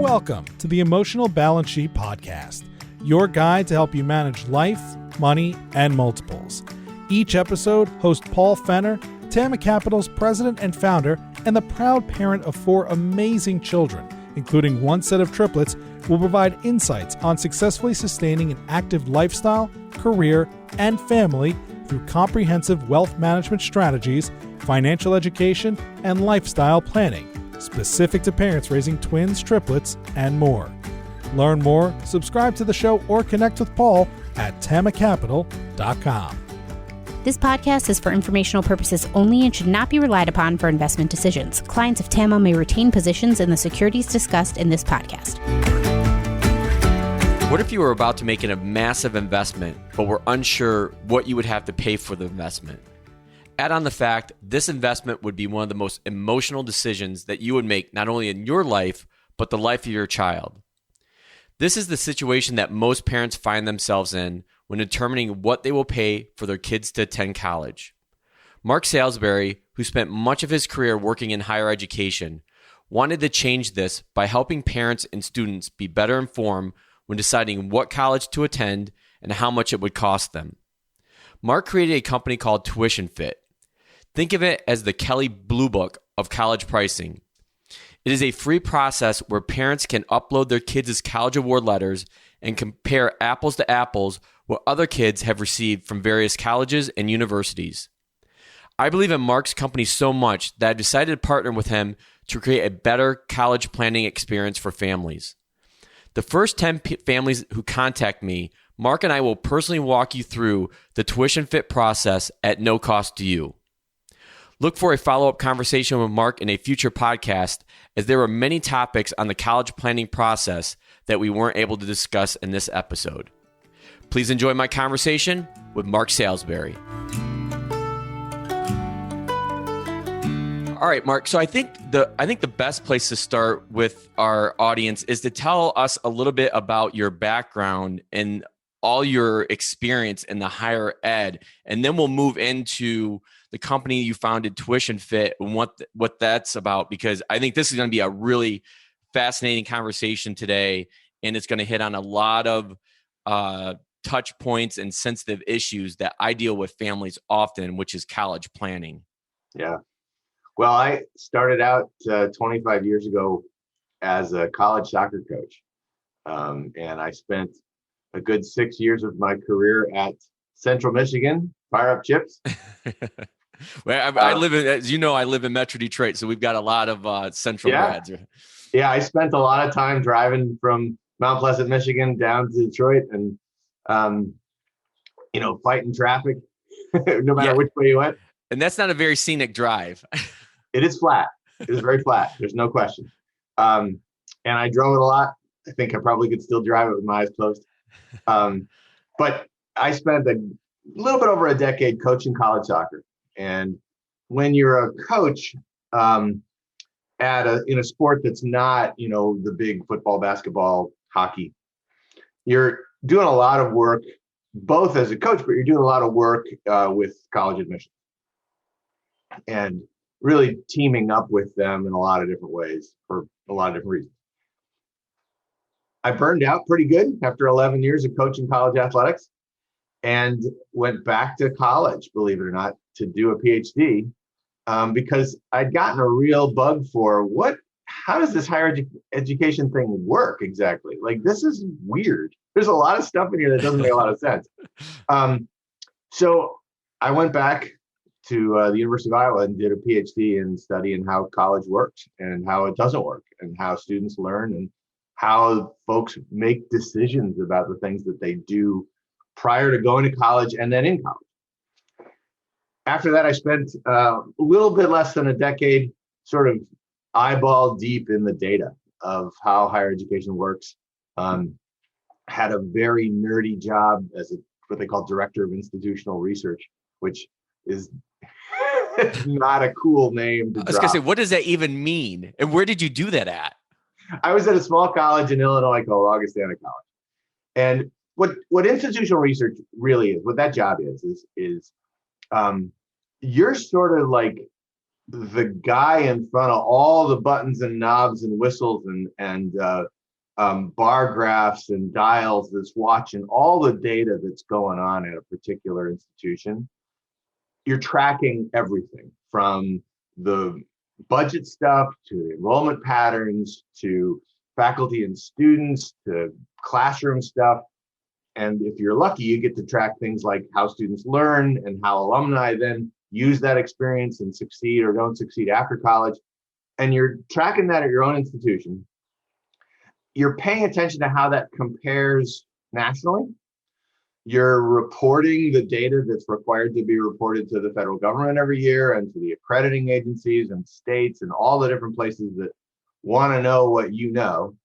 Welcome to the Emotional Balance Sheet Podcast, your guide to help you manage life, money, and multiples. Each episode, host Paul Fenner, Tama Capital's president and founder, and the proud parent of 4 amazing children, including 1 set of triplets, will provide insights on successfully sustaining an active lifestyle, career, and family through comprehensive wealth management strategies, financial education, and lifestyle planning, specific to parents raising twins, triplets, and more. Learn more, subscribe to the show, or connect with Paul at tamacapital.com. This podcast is for informational purposes only and should not be relied upon for investment decisions. Clients of TAMA may retain positions in the securities discussed in this podcast. What if you were about to make a massive investment, but were unsure what you would have to pay for the investment? Add on the fact this investment would be one of the most emotional decisions that you would make not only in your life, but the life of your child. This is the situation that most parents find themselves in when determining what they will pay for their kids to attend college. Mark Salisbury, who spent much of his career working in higher education, wanted to change this by helping parents and students be better informed when deciding what college to attend and how much it would cost them. Mark created a company called TuitionFit. Think of it as the Kelley Blue Book of college pricing. It is a free process where parents can upload their kids' college award letters and compare apples to apples what other kids have received from various colleges and universities. I believe in Mark's company so much that I decided to partner with him to create a better college planning experience for families. The first 10 families who contact me, Mark and I will personally walk you through the TuitionFit process at no cost to you. Look for a follow-up conversation with Mark in a future podcast, as there were many topics on the college planning process that we weren't able to discuss in this episode. Please enjoy my conversation with Mark Salisbury. All right, Mark. So I think the best place to start with our audience is to tell us a little bit about your background and all your experience in the higher ed, and then we'll move into the company you founded, TuitionFit, and what that's about, because I think this is going to be a really fascinating conversation today, and it's going to hit on a lot of touch points and sensitive issues that I deal with families often, which is college planning. Yeah. Well, I started out 25 years ago as a college soccer coach, and I spent a good 6 years of my career at Central Michigan, Fire Up Chips. Well, I live in, as you know, I live in Metro Detroit, so we've got a lot of Central grads. Yeah, I spent a lot of time driving from Mount Pleasant, Michigan, down to Detroit, and fighting traffic, no matter which way you went. And that's not a very scenic drive. It is flat. It is very flat. There's no question. And I drove it a lot. I think I probably could still drive it with my eyes closed. But I spent a little bit over a decade coaching college soccer. And when you're a coach in a sport that's not, the big football, basketball, hockey, you're doing a lot of work, both as a coach, but you're doing a lot of work with college admissions and really teaming up with them in a lot of different ways for a lot of different reasons. I burned out pretty good after 11 years of coaching college athletics and went back to college, believe it or not, to do a PhD because I'd gotten a real bug for how does this higher education thing work exactly? Like, this is weird. There's a lot of stuff in here that doesn't make a lot of sense. So I went back to the University of Iowa and did a PhD in studying how college works and how it doesn't work and how students learn and how folks make decisions about the things that they do prior to going to college and then in college. After that, I spent a little bit less than a decade sort of eyeball deep in the data of how higher education works. Had a very nerdy job as what they call director of institutional research, which is not a cool name to I was going to say, what does that even mean? And where did you do that at? I was at a small college in Illinois called Augustana College. And what institutional research really is, what that job is you're sort of like the guy in front of all the buttons and knobs and whistles and bar graphs and dials that's watching all the data that's going on at a particular institution. You're tracking everything from the budget stuff to the enrollment patterns to faculty and students to classroom stuff. And if you're lucky, you get to track things like how students learn and how alumni then use that experience and succeed or don't succeed after college. And you're tracking that at your own institution. You're paying attention to how that compares nationally. You're reporting the data that's required to be reported to the federal government every year and to the accrediting agencies and states and all the different places that want to know what you know.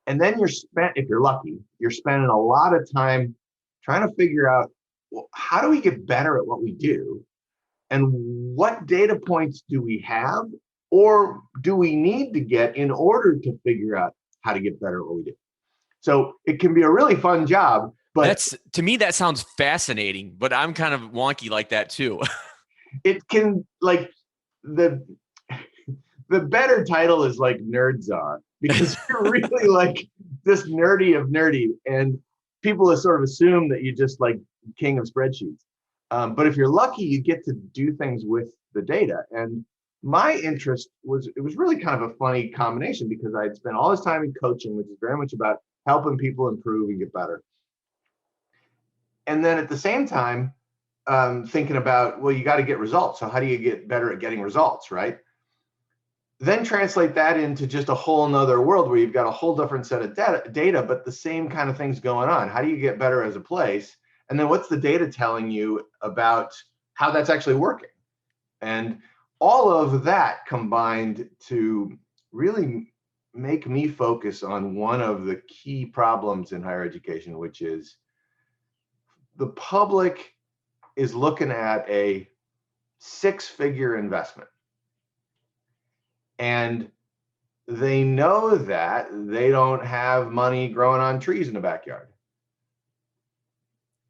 And then if you're lucky, you're spending a lot of time trying to figure out, well, how do we get better at what we do? And what data points do we have or do we need to get in order to figure out how to get better at what we do? So it can be a really fun job. But to me, that sounds fascinating, but I'm kind of wonky like that too. It can, like, the better title is like Nerd Czar, because you're really like this nerdy of nerdy, and people sort of assume that you're just like king of spreadsheets. But if you're lucky, you get to do things with the data. And my interest was really kind of a funny combination, because I'd spent all this time in coaching, which is very much about helping people improve and get better. And then at the same time, thinking about, well, you got to get results. So how do you get better at getting results, right? Then translate that into just a whole nother world where you've got a whole different set of data, but the same kind of things going on. How do you get better as a place? And then what's the data telling you about how that's actually working? And all of that combined to really make me focus on one of the key problems in higher education, which is the public is looking at a 6-figure investment. And they know that they don't have money growing on trees in the backyard.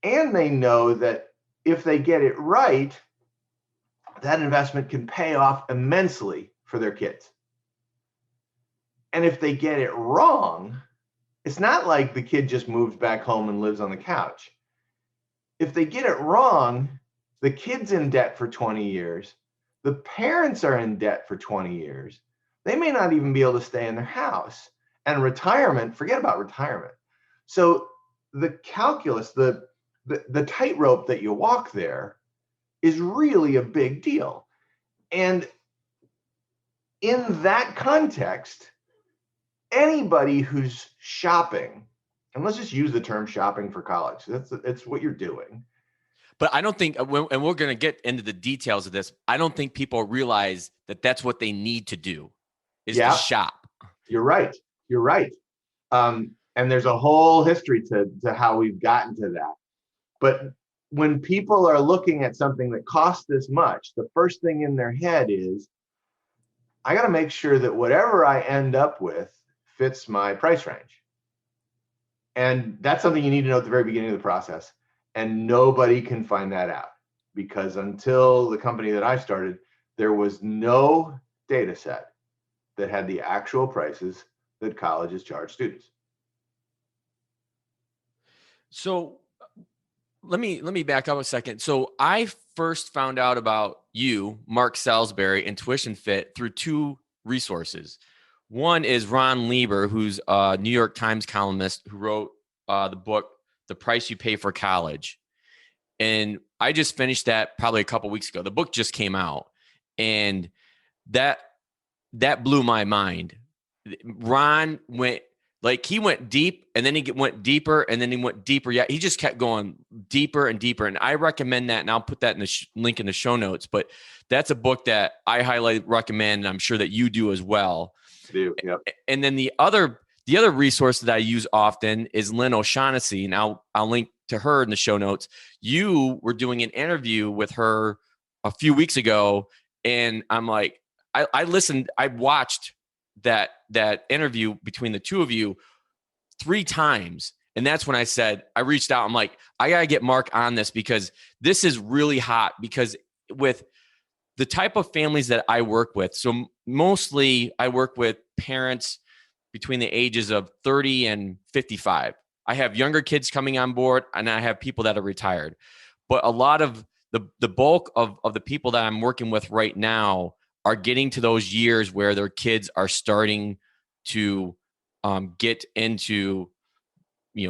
And they know that if they get it right, that investment can pay off immensely for their kids. And if they get it wrong, it's not like the kid just moves back home and lives on the couch. If they get it wrong, the kid's in debt for 20 years. The parents are in debt for 20 years. They may not even be able to stay in their house. And retirement, forget about retirement. So the calculus, the tightrope that you walk there is really a big deal. And in that context, anybody who's shopping, and let's just use the term shopping for college. It's what you're doing. But I don't think, and we're going to get into the details of this, I don't think people realize that that's what they need to do, is to shop. You're right. And there's a whole history to how we've gotten to that. But when people are looking at something that costs this much, the first thing in their head is, I got to make sure that whatever I end up with fits my price range. And that's something you need to know at the very beginning of the process. And nobody can find that out, because until the company that I started, there was no data set that had the actual prices that colleges charge students. So let me back up a second. So I first found out about you, Mark Salisbury, and TuitionFit through 2 resources. One is Ron Lieber, who's a New York Times columnist who wrote the book, The Price You Pay for College. And I just finished that probably a couple weeks ago. The book just came out, and that blew my mind. Ron went deep, and then he went deeper, and then he went deeper. Yeah, he just kept going deeper and deeper. And I recommend that, and I'll put that in the link in the show notes. But that's a book that I highly recommend, and I'm sure that you do as well. I do, yep. And then the other resource that I use often is Lynn O'Shaughnessy, and I'll link to her in the show notes. You were doing an interview with her a few weeks ago, and I'm like, I listened, I watched that interview between the two of you 3 times. And that's when I reached out. I'm like, I got to get Mark on this, because this is really hot, because with the type of families that I work with, so mostly I work with parents between the ages of 30 and 55. I have younger kids coming on board, and I have people that are retired. But a lot of the bulk of the people that I'm working with right now are getting to those years where their kids are starting to get into,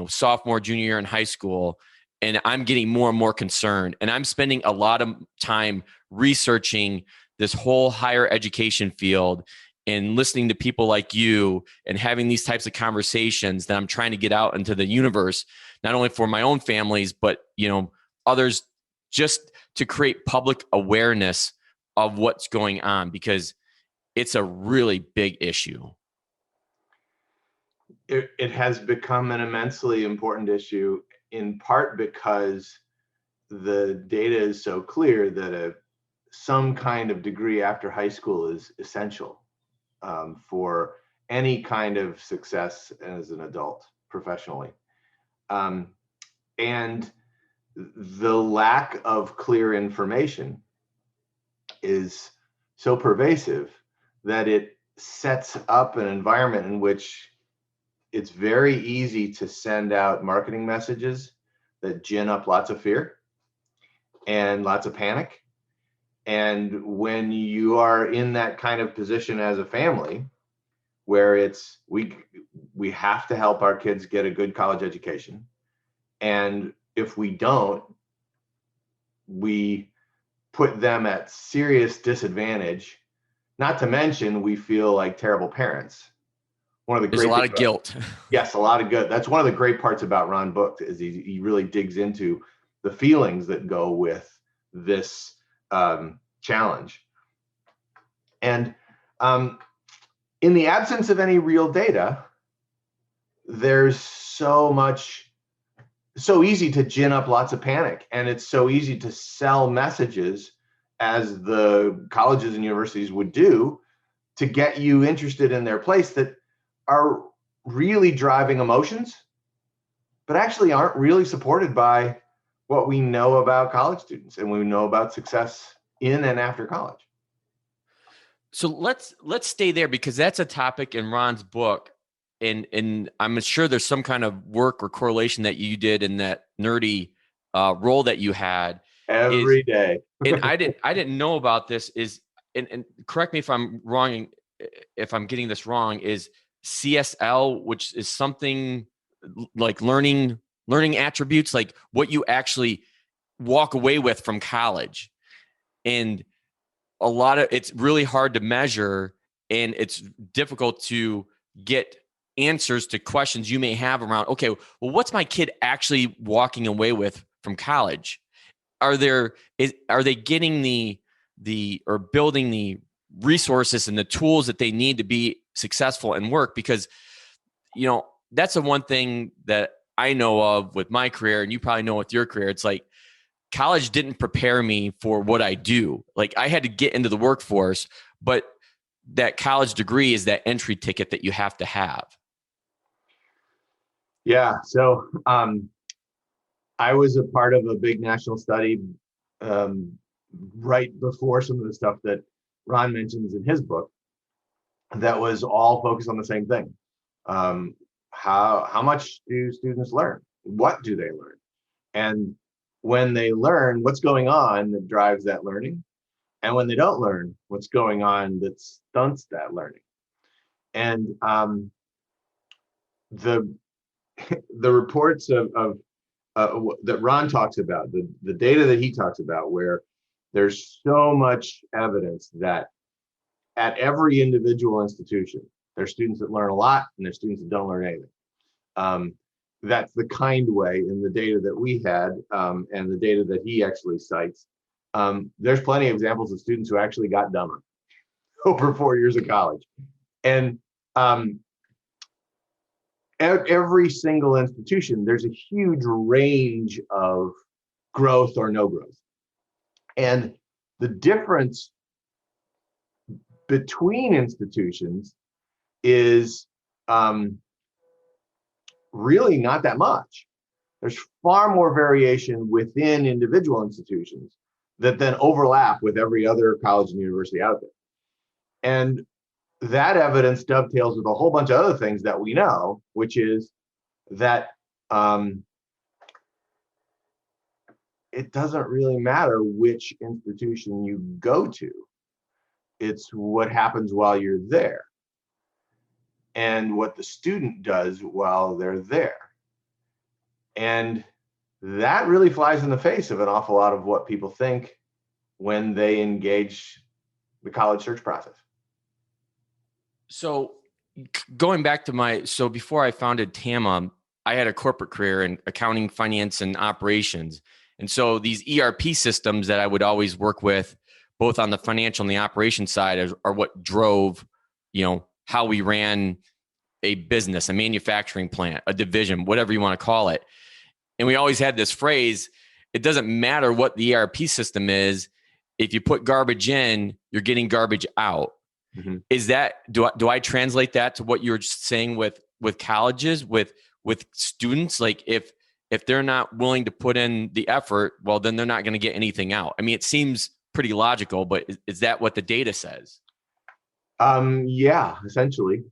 sophomore, junior year in high school. And I'm getting more and more concerned. And I'm spending a lot of time researching this whole higher education field and listening to people like you and having these types of conversations that I'm trying to get out into the universe, not only for my own families, but, others, just to create public awareness of what's going on, because it's a really big issue. It has become an immensely important issue, in part because the data is so clear that some kind of degree after high school is essential for any kind of success as an adult professionally. And the lack of clear information is so pervasive that it sets up an environment in which it's very easy to send out marketing messages that gin up lots of fear and lots of panic. And when you are in that kind of position as a family, where it's we have to help our kids get a good college education, and if we don't, we put them at serious disadvantage, not to mention we feel like terrible parents. There's a lot of guilt. Yes, a lot of good. That's one of the great parts about Ron book, is he really digs into the feelings that go with this challenge. And in the absence of any real data, there's so easy to gin up lots of panic, and it's so easy to sell messages, as the colleges and universities would do, to get you interested in their place, that are really driving emotions, but actually aren't really supported by what we know about college students and we know about success in and after college. So let's stay there, because that's a topic in Ron's book, and I'm sure there's some kind of work or correlation that you did in that nerdy role that you had every day. And I didn't know about this. And correct me if I'm wrong, if I'm getting this wrong, is CSL, which is something like learning attributes, like what you actually walk away with from college. And a lot of it's really hard to measure, and it's difficult to get answers to questions you may have around, okay, well, what's my kid actually walking away with from college? Are they getting or building the resources and the tools that they need to be successful and work? Because, that's the one thing that I know of with my career, and you probably know with your career. It's like college didn't prepare me for what I do. Like, I had to get into the workforce, but that college degree is that entry ticket that you have to have. Yeah. So I was a part of a big national study right before some of the stuff that Ron mentions in his book, that was all focused on the same thing. How much do students learn? What do they learn? And when they learn, what's going on that drives that learning? And when they don't learn, what's going on that stunts that learning? And the reports of that Ron talks about, the data that he talks about, where there's so much evidence that at every individual institution, there's students that learn a lot and there's students that don't learn anything. That's the kind way in the data that we had, and the data that he actually cites. There's plenty of examples of students who actually got dumber over 4 years of college. And at every single institution, there's a huge range of growth or no growth. And the difference between institutions is really not that much. There's far more variation within individual institutions that then overlap with every other college and university out there. And that evidence dovetails with a whole bunch of other things that we know, which is that it doesn't really matter which institution you go to. It's what happens while you're there and what the student does while they're there. And that really flies in the face of an awful lot of what people think when they engage the college search process. So going back to so before I founded TAMA, I had a corporate career in accounting, finance, and operations. And so these ERP systems that I would always work with, both on the financial and the operation side, are what drove, how we ran a business, a manufacturing plant, a division, whatever you want to call it. And we always had this phrase, it doesn't matter what the ERP system is. If you put garbage in, you're getting garbage out. Mm-hmm. Is that, do I translate that to what you're saying with colleges, with students? Like if they're not willing to put in the effort, well, then they're not going to get anything out. I mean, it seems pretty logical, but is that what the data says? Yeah, essentially.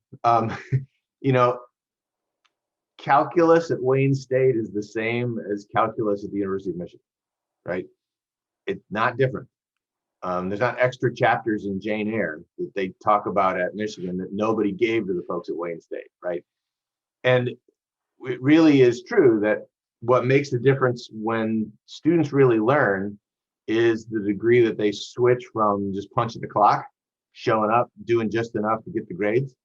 Calculus at Wayne State is the same as calculus at the University of Michigan, right? It's not different. There's not extra chapters in Jane Eyre that they talk about at Michigan that nobody gave to the folks at Wayne State, right? And it really is true that what makes the difference when students really learn is the degree that they switch from just punching the clock, showing up, doing just enough to get the grades,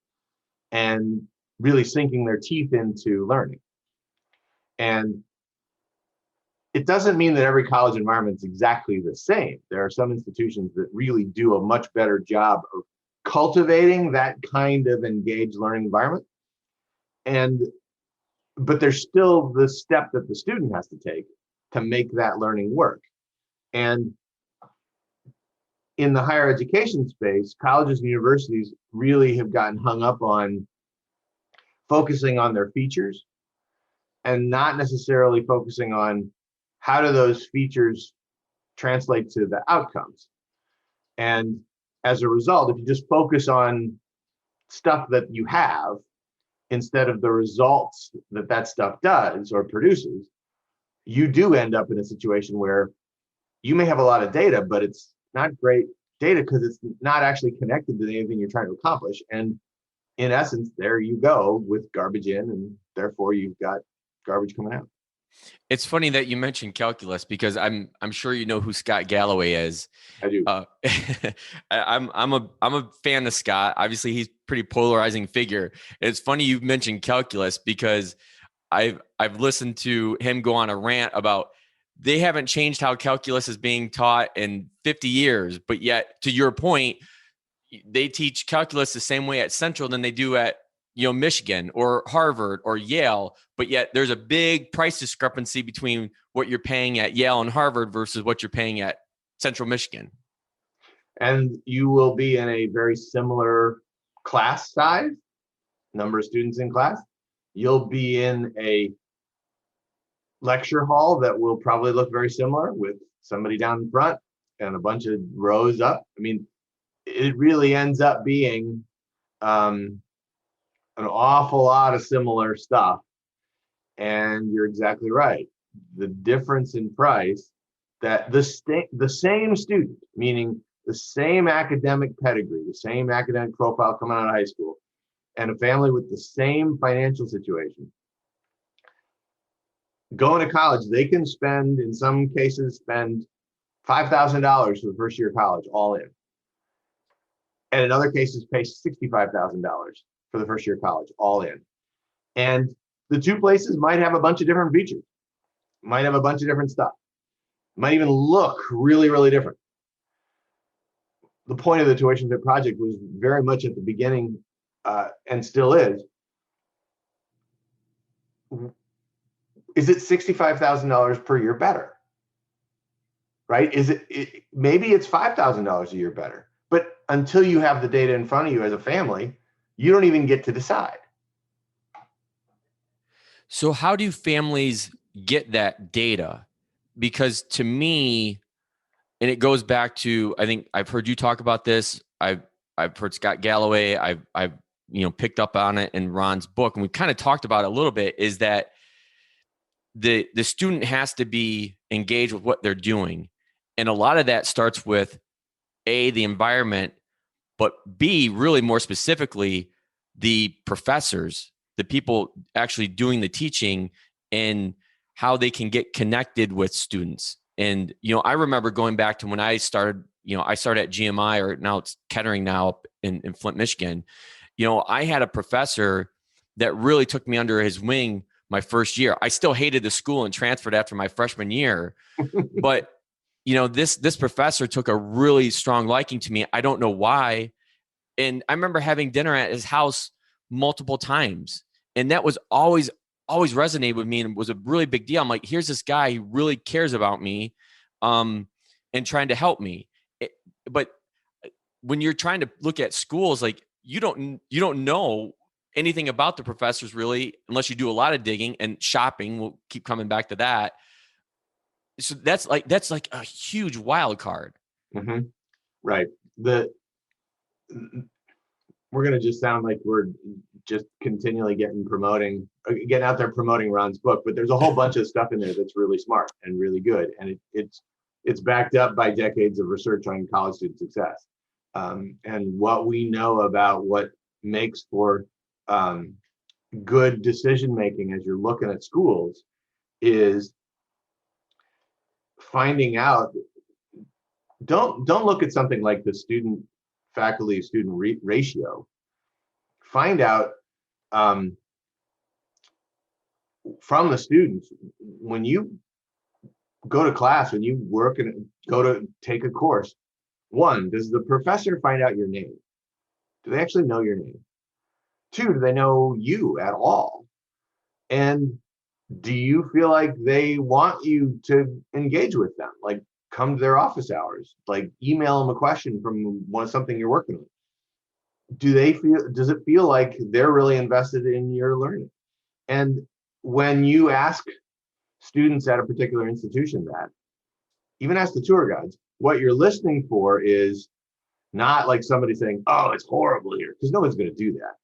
and really sinking their teeth into learning. And it doesn't mean that every college environment is exactly the same. There are some institutions that really do a much better job of cultivating that kind of engaged learning environment. But there's still the step that the student has to take to make that learning work. And in the higher education space, colleges and universities really have gotten hung up on focusing on their features and not necessarily focusing on how do those features translate to the outcomes. And as a result, if you just focus on stuff that you have instead of the results that stuff does or produces, you do end up in a situation where you may have a lot of data, but it's not great data because it's not actually connected to anything you're trying to accomplish. And in essence, there you go with garbage in, and therefore you've got garbage coming out. It's funny that you mentioned calculus because I'm sure you know who Scott Galloway is. I do. I'm a fan of Scott. Obviously, he's a pretty polarizing figure. It's funny you mentioned calculus because I've listened to him go on a rant about they haven't changed how calculus is being taught in 50 years, but yet to your point, they teach calculus the same way at Central than they do at Michigan or Harvard or Yale, but yet there's a big price discrepancy between what you're paying at Yale and Harvard versus what you're paying at Central Michigan. And you will be in a very similar class size, number of students in class. You'll be in a lecture hall that will probably look very similar with somebody down in front and a bunch of rows up. I mean, it really ends up being an awful lot of similar stuff. And you're exactly right. The difference in price that the same student, meaning the same academic pedigree, the same academic profile coming out of high school, and a family with the same financial situation, going to college, they can spend, in some cases, spend $5,000 for the first year of college, all in. And in other cases, pay $65,000 for the first year of college, all in. And the two places might have a bunch of different features, might have a bunch of different stuff, might even look really, really different. The point of the TuitionFit project was very much at the beginning, and still is it $65,000 per year better? Right? Maybe it's $5,000 a year better, but until you have the data in front of you as a family, you don't even get to decide. So how do families get that data? Because to me, and it goes back to, I think I've heard you talk about this. I've heard Scott Galloway. I've picked up on it in Ron's book, and we kind of talked about it a little bit, is that the student has to be engaged with what they're doing. And a lot of that starts with A, the environment, but B, really more specifically, the professors, the people actually doing the teaching, and how they can get connected with students. And, I remember going back to when I started, I started at GMI, or now it's Kettering now up in Flint, Michigan. I had a professor that really took me under his wing my first year. I still hated the school and transferred after my freshman year. But, this professor took a really strong liking to me. I don't know why. And I remember having dinner at his house multiple times. And that was always resonated with me, and was a really big deal. I'm like, here's this guy who really cares about me, and trying to help me. But when you're trying to look at schools, like, you don't know anything about the professors really, unless you do a lot of digging and shopping. We'll keep coming back to that. So that's like a huge wild card. Mm-hmm. Right. We're going to just sound like we're just continually getting out there promoting Ron's book, but there's a whole bunch of stuff in there that's really smart and really good. And it's backed up by decades of research on college student success. And what we know about what makes for good decision-making as you're looking at schools is finding out, don't look at something like the faculty student ratio. Find out from the students, when you go to class, when you work and go to take a course, one, does the professor find out your name? Do they actually know your name? Two, do they know you at all? And do you feel like they want you to engage with them? Like, come to their office hours, like email them a question from something you're working on. Does it feel like they're really invested in your learning? And when you ask students at a particular institution that, even ask the tour guides, what you're listening for is not like somebody saying, oh, it's horrible here, because no one's going to do that.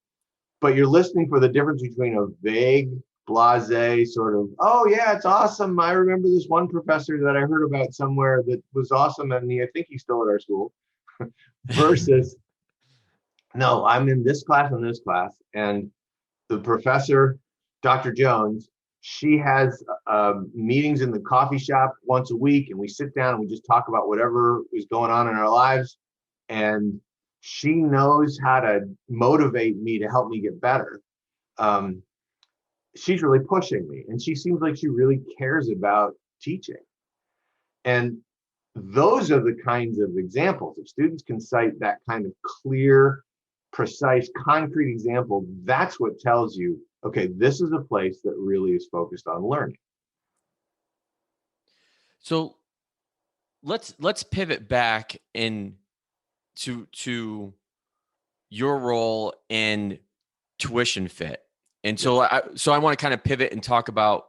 But you're listening for the difference between a vague, blasé sort of, oh yeah, it's awesome, I remember this one professor that I heard about somewhere that was awesome, and I think he's still at our school, versus, no, I'm in this class and this class, and the professor, Dr. Jones, she has meetings in the coffee shop once a week, and we sit down and we just talk about whatever is going on in our lives, and she knows how to motivate me to help me get better. She's really pushing me, and she seems like she really cares about teaching. And those are the kinds of examples. If students can cite that kind of clear, precise, concrete example, that's what tells you, okay, this is a place that really is focused on learning. So let's pivot back to your role in TuitionFit. And so I want to kind of pivot and talk about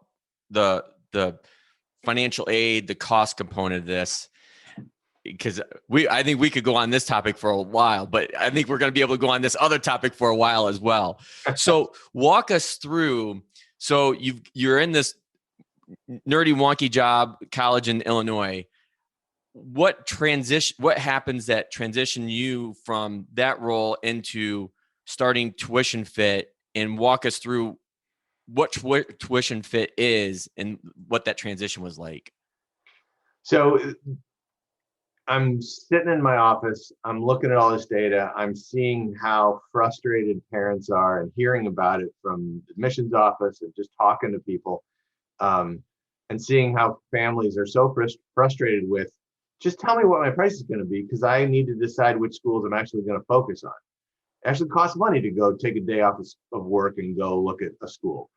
the financial aid, the cost component of this, because I think we could go on this topic for a while, but I think we're going to be able to go on this other topic for a while as well. So walk us through. So you're in this nerdy, wonky job, college in Illinois. What happens that transition you from that role into starting TuitionFit? And walk us through what TuitionFit is and what that transition was like. So I'm sitting in my office, I'm looking at all this data, I'm seeing how frustrated parents are and hearing about it from the admissions office and just talking to people, and seeing how families are so frustrated with, just tell me what my price is going to be, because I need to decide which schools I'm actually going to focus on. It actually costs money to go take a day off of work and go look at a school.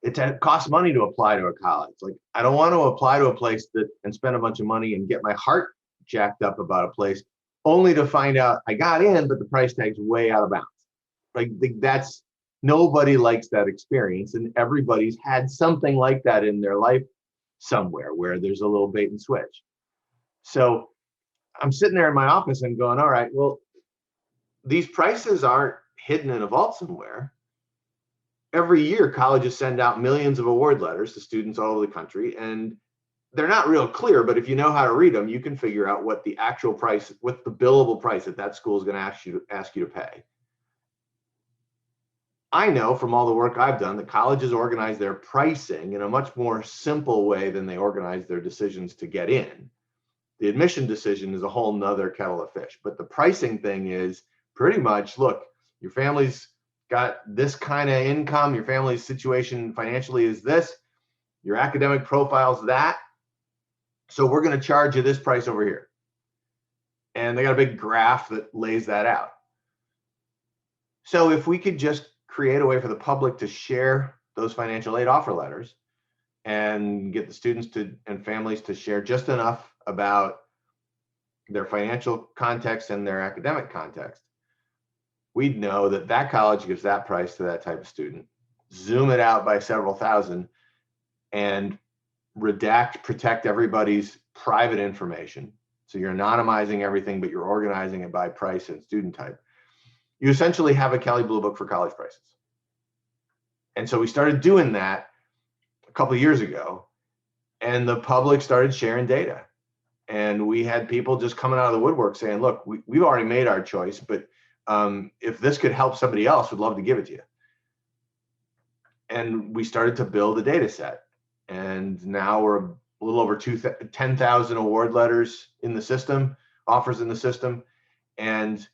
It costs money to apply to a college. Like, I don't want to apply to a place and spend a bunch of money and get my heart jacked up about a place, only to find out I got in, but the price tag's way out of bounds. Like, nobody likes that experience, and everybody's had something like that in their life somewhere where there's a little bait and switch. So I'm sitting there in my office and going, all right, well, these prices aren't hidden in a vault somewhere. Every year, colleges send out millions of award letters to students all over the country, and they're not real clear, but if you know how to read them, you can figure out what the actual price, what the billable price that school is going to ask you to pay. I know from all the work I've done that colleges organize their pricing in a much more simple way than they organize their decisions to get in. The admission decision is a whole nother kettle of fish, but the pricing thing is pretty much, look, your family's got this kind of income, your family's situation financially is this, your academic profile's that, so we're going to charge you this price over here. And they got a big graph that lays that out. So if we could just create a way for the public to share those financial aid offer letters and get the students and families to share just enough about their financial context and their academic context, we'd know that college gives that price to that type of student, zoom it out by several thousand, and protect everybody's private information. So you're anonymizing everything, but you're organizing it by price and student type. You essentially have a Kelley Blue Book for college prices. And so we started doing that a couple of years ago, and the public started sharing data. And we had people just coming out of the woodwork saying, look, we've already made our choice, but if this could help somebody else, we'd love to give it to you. And we started to build a data set. And now we're a little over 10,000 award letters in the system, offers in the system. And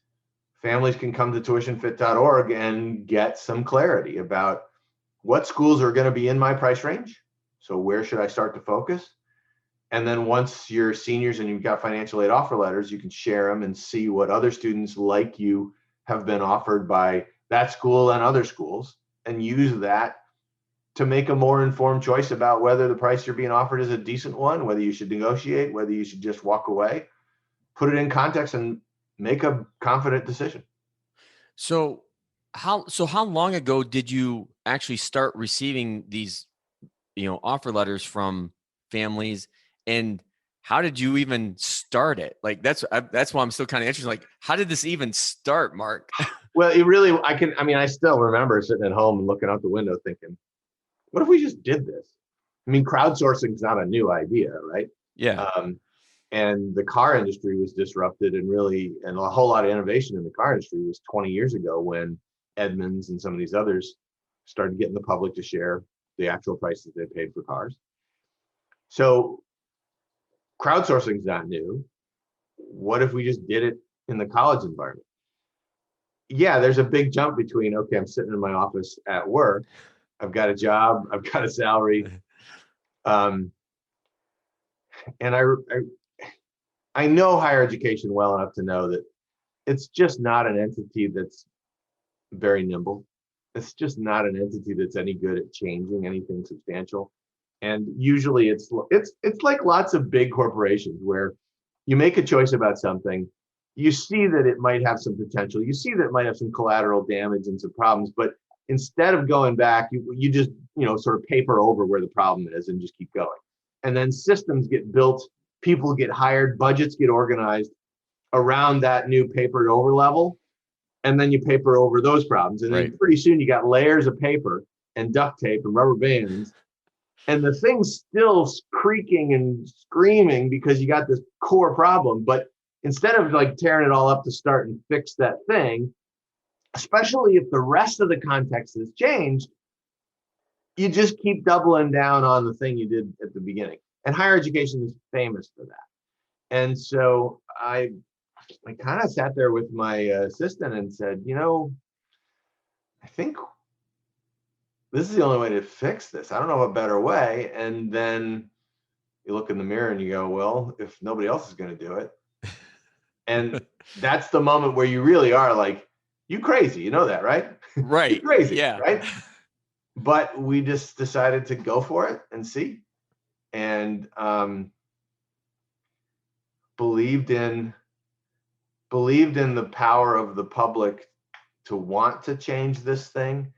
families can come to tuitionfit.org and get some clarity about what schools are going to be in my price range. So where should I start to focus? And then once you're seniors and you've got financial aid offer letters, you can share them and see what other students like you have been offered by that school and other schools, and use that to make a more informed choice about whether the price you're being offered is a decent one, whether you should negotiate, whether you should just walk away, put it in context, and make a confident decision. So how long ago did you actually start receiving these, offer letters from families, and how did you even start it? Like, that's why I'm still kind of interested. Like, how did this even start, Mark? Well, I still remember sitting at home and looking out the window thinking, what if we just did this? I mean, crowdsourcing is not a new idea, right? Yeah. And the car industry was disrupted, and a whole lot of innovation in the car industry was 20 years ago when Edmunds and some of these others started getting the public to share the actual prices they paid for cars. So crowdsourcing is not new. What if we just did it in the college environment? Yeah, there's a big jump between, okay, I'm sitting in my office at work, I've got a job, I've got a salary, and I know higher education well enough to know that it's just not an entity that's very nimble. It's just not an entity that's any good at changing anything substantial. And usually it's like lots of big corporations where you make a choice about something, you see that it might have some potential, you see that it might have some collateral damage and some problems, but instead of going back, you just sort of paper over where the problem is and just keep going. And then systems get built, people get hired, budgets get organized around that new papered over level, and then you paper over those problems. And then pretty soon you got layers of paper and duct tape and rubber bands, and the thing's still creaking and screaming because you got this core problem. But instead of like tearing it all up to start and fix that thing, especially if the rest of the context has changed, you just keep doubling down on the thing you did at the beginning. And higher education is famous for that. And so I kind of sat there with my assistant and said, I think this is the only way to fix this. I don't know of a better way. And then you look in the mirror and you go, well, if nobody else is going to do it. And that's the moment where you really are like, you crazy, you know that, right? Right. You crazy, yeah. Right? But we just decided to go for it and see, and believed in the power of the public to want to change this thing.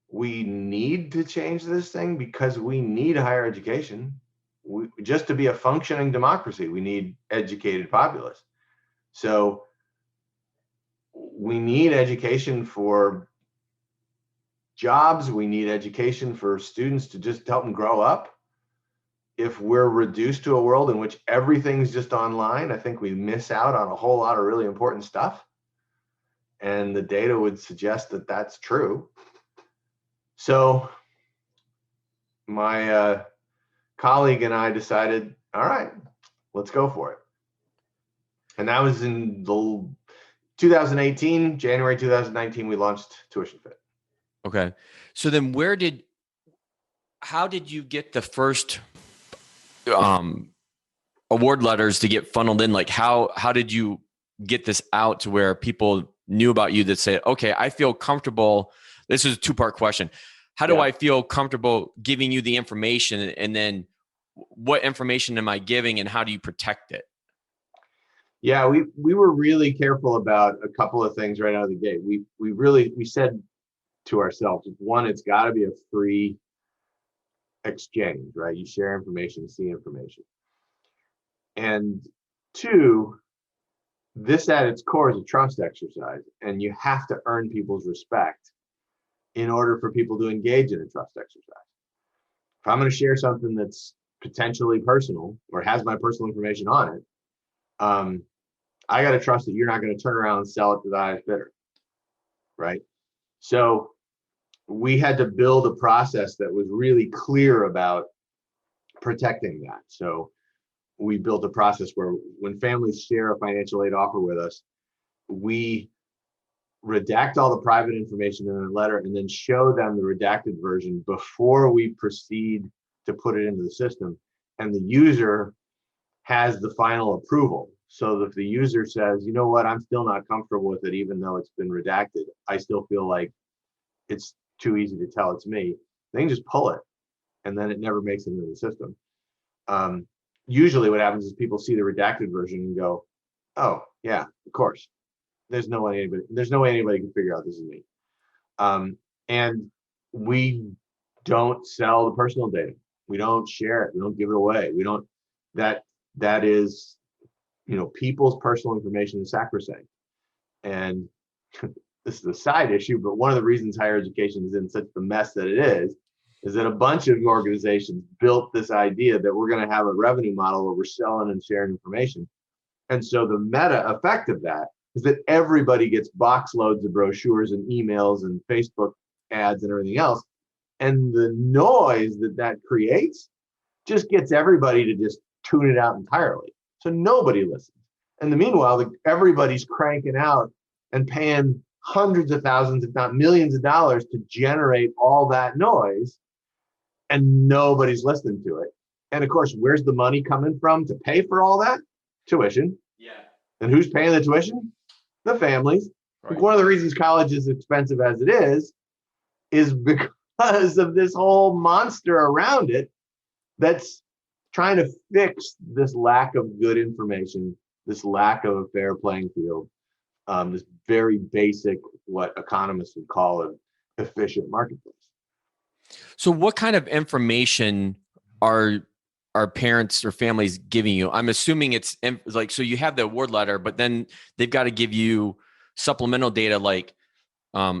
We need to change this thing because we need higher education. Just to be a functioning democracy, we need educated populace. So we need education for jobs. We need education for students to just help them grow up. If we're reduced to a world in which everything's just online, I think we miss out on a whole lot of really important stuff. And the data would suggest that that's true. So my colleague and I decided, all right, let's go for it. And that was in the 2018, January 2019, we launched TuitionFit. Okay. So then how did you get the first award letters to get funneled in? Like how did you get this out to where people knew about you that said, okay, I feel comfortable. This is a 2-part question. How do I feel comfortable giving you the information? And then what information am I giving and how do you protect it? Yeah, we were really careful about a couple of things right out of the gate. We said to ourselves, one, it's got to be a free exchange, right? You share information, see information. And 2, this at its core is a trust exercise, and you have to earn people's respect in order for people to engage in a trust exercise. If I'm going to share something that's potentially personal or has my personal information on it, I got to trust that you're not going to turn around and sell it to the highest bidder, right? So we had to build a process that was really clear about protecting that. So we built a process where when families share a financial aid offer with us, we redact all the private information in a letter and then show them the redacted version before we proceed to put it into the system. And the user has the final approval. So if the user says, you know what, I'm still not comfortable with it, even though it's been redacted, I still feel like it's too easy to tell it's me, they can just pull it and then it never makes it into the system. Usually what happens is people see the redacted version and go, oh yeah, of course. There's no way anybody can figure out this is me. And we don't sell the personal data. We don't share it. We don't give it away. We don't, that is, people's personal information is sacrosanct. And this is a side issue, but one of the reasons higher education is in such the mess that it is that a bunch of organizations built this idea that we're going to have a revenue model where we're selling and sharing information. And so the meta effect of that is that everybody gets box loads of brochures and emails and Facebook ads and everything else. And the noise that creates just gets everybody to just tune it out entirely. So nobody listens. And the meanwhile, everybody's cranking out and paying hundreds of thousands, if not millions of dollars to generate all that noise, and nobody's listening to it. And of course, where's the money coming from to pay for all that? Tuition. Yeah. And who's paying the tuition? The families. Right. One of the reasons college is expensive as it is because of this whole monster around it that's trying to fix this lack of good information, this lack of a fair playing field, this very basic, what economists would call an efficient marketplace. So what kind of information are parents or families giving you? I'm assuming it's like, so you have the award letter, but then they've got to give you supplemental data like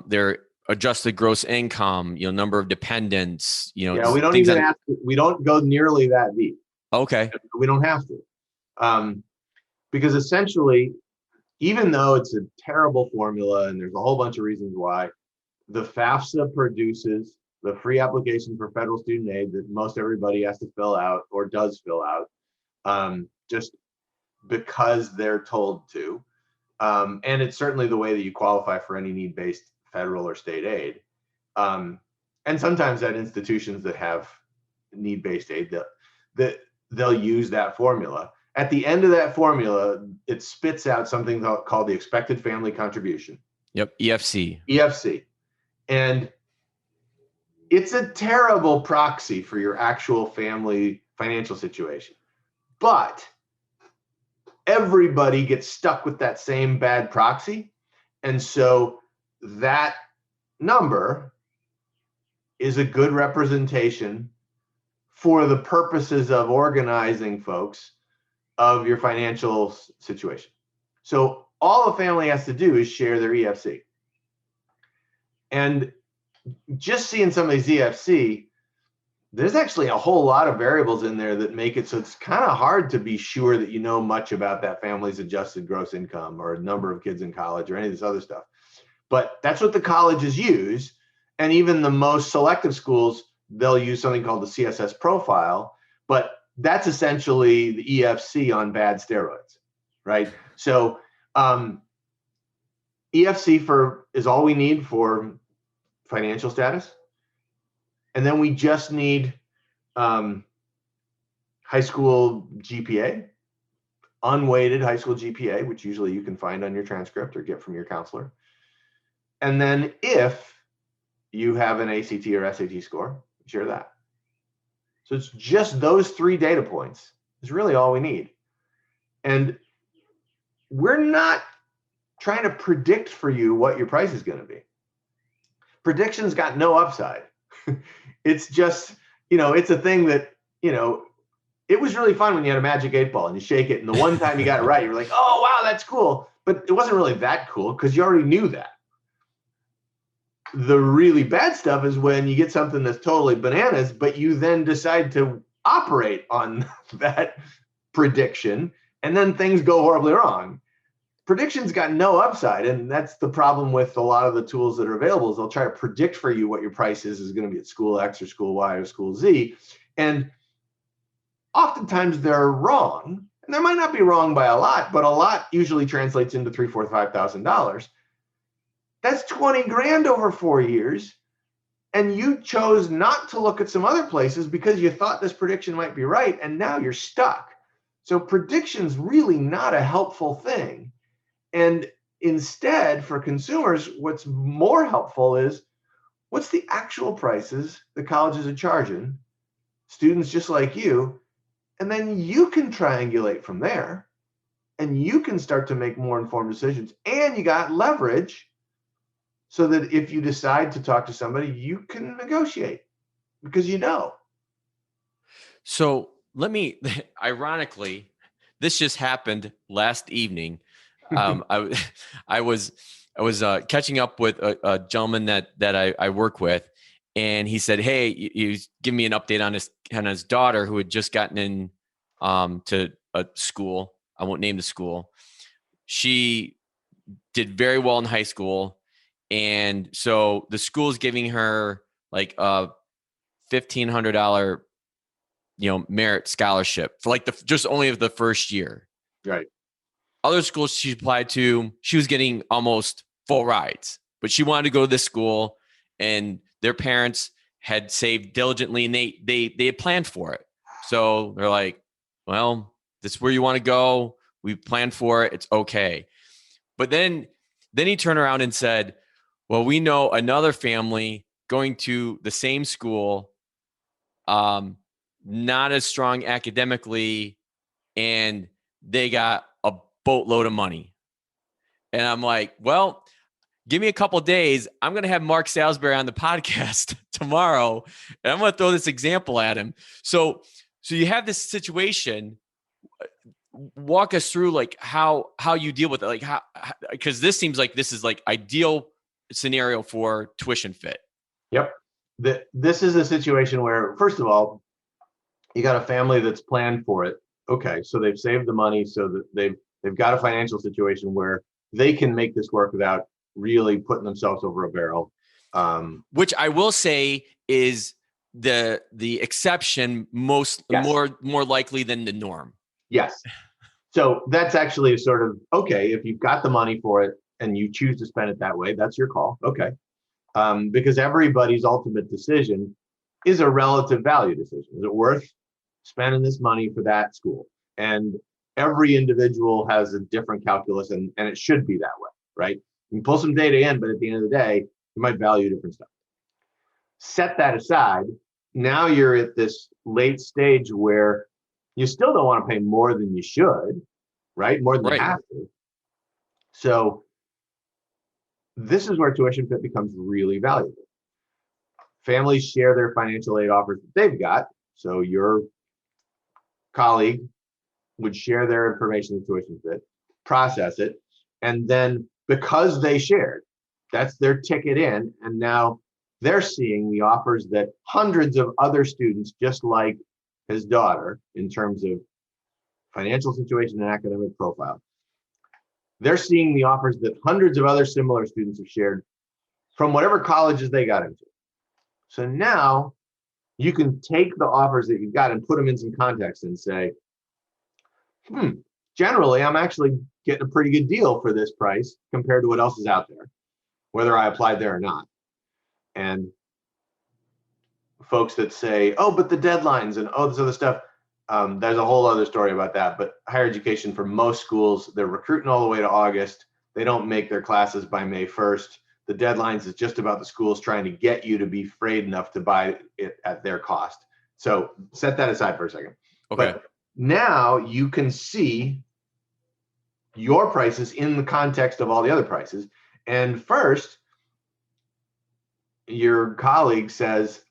their adjusted gross income, number of dependents, Yeah, we don't even ask. We don't go nearly that deep. Okay. We don't have to. Because essentially, even though it's a terrible formula and there's a whole bunch of reasons why, the FAFSA produces the free application for federal student aid that most everybody has to fill out or does fill out, just because they're told to. And it's certainly the way that you qualify for any need-based federal or state aid. And sometimes at institutions that have need-based aid, they'll use that formula. At the end of that formula, it spits out something called the expected family contribution. Yep, EFC. EFC. And it's a terrible proxy for your actual family financial situation. But everybody gets stuck with that same bad proxy. And so that number is a good representation for the purposes of organizing folks of your financial situation. So all a family has to do is share their EFC. And just seeing some of these EFC, there's actually a whole lot of variables in there that make it so it's kind of hard to be sure that you know much about that family's adjusted gross income or number of kids in college or any of this other stuff. But that's what the colleges use. And even the most selective schools, they'll use something called the CSS profile, but that's essentially the EFC on bad steroids, right? So EFC is all we need for financial status. And then we just need high school GPA, unweighted high school GPA, which usually you can find on your transcript or get from your counselor. And then if you have an ACT or SAT score, share that. So it's just those 3 data points is really all we need. And we're not trying to predict for you what your price is going to be. Prediction's got no upside. It's just, it's a thing that, it was really fun when you had a magic 8-ball and you shake it. And the one time you got it right, you were like, oh, wow, that's cool. But it wasn't really that cool because you already knew that. The really bad stuff is when you get something that's totally bananas, but you then decide to operate on that prediction and then things go horribly wrong. Prediction's got no upside. And that's the problem with a lot of the tools that are available is they'll try to predict for you what your price is going to be at school X or school Y or school Z. And oftentimes they're wrong. And they might not be wrong by a lot, but a lot usually translates into $3,000, $4,000, $5,000. That's 20 grand over 4 years. And you chose not to look at some other places because you thought this prediction might be right. And now you're stuck. So prediction's really not a helpful thing. And instead, for consumers, what's more helpful is what's the actual prices the colleges are charging students just like you. And then you can triangulate from there and you can start to make more informed decisions. And you got leverage so that if you decide to talk to somebody, you can negotiate because you know. So ironically, this just happened last evening. I was catching up with a gentleman that I work with, and he said, "Hey, he was giving me an update on his daughter who had just gotten in to a school. I won't name the school. She did very well in high school, and so the school is giving her like a $1,500 merit scholarship for like just only of the first year. Right. Other schools she applied to, she was getting almost full rides, but she wanted to go to this school, and their parents had saved diligently, and they had planned for it. So they're like, well, this is where you want to go. We planned for it. It's okay. But then he turned around and said, well, we know another family going to the same school, not as strong academically, and they got a boatload of money. And I'm like, well, give me a couple of days. I'm going to have Mark Salisbury on the podcast tomorrow, and I'm going to throw this example at him. So you have this situation. Walk us through like how you deal with it, like how, because this seems like this is like ideal scenario for TuitionFit. Yep. This is a situation where, first of all, you got a family that's planned for it. Okay, so they've saved the money so that they've got a financial situation where they can make this work without really putting themselves over a barrel. Which I will say is the exception more likely than the norm. Yes. So that's actually a sort of, okay, if you've got the money for it and you choose to spend it that way, that's your call. Okay. Because everybody's ultimate decision is a relative value decision. Is it worth spending this money for that school? And every individual has a different calculus, and it should be that way, right? You can pull some data in, but at the end of the day, you might value different stuff. Set that aside. Now you're at this late stage where you still don't want to pay more than you should, right? More than you have to. So this is where TuitionFit becomes really valuable. Families share their financial aid offers that they've got. So your colleague would share their information with TuitionFit. process it. And then because they shared, that's their ticket in. And now they're seeing the offers that hundreds of other students, just like his daughter, in terms of financial situation and academic profile, they're seeing the offers that hundreds of other similar students have shared from whatever colleges they got into. So now you can take the offers that you've got and put them in some context and say, generally, I'm actually getting a pretty good deal for this price compared to what else is out there, whether I applied there or not. And folks that say, oh, but the deadlines and this other stuff, there's a whole other story about that. But higher education, for most schools, they're recruiting all the way to August. They don't make their classes by May 1st. The deadlines is just about the schools trying to get you to be afraid enough to buy it at their cost. So set that aside for a second. Okay. But now you can see your prices in the context of all the other prices. And first, your colleague says,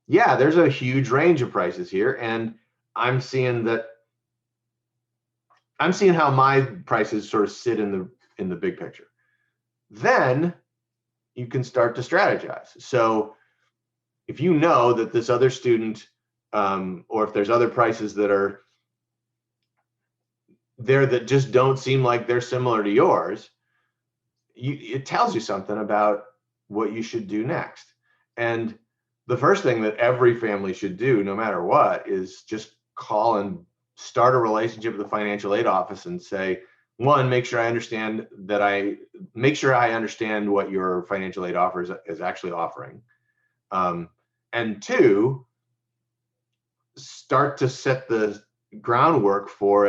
yeah, there's a huge range of prices here. And I'm seeing how my prices sort of sit in the big picture. Then you can start to strategize. So if you know that this other student, or if there's other prices that are there that just don't seem like they're similar to yours, it tells you something about what you should do next. And the first thing that every family should do, no matter what, is just call and start a relationship with the financial aid office and say, one, make sure I understand what your financial aid offers is actually offering. And two, start to set the groundwork for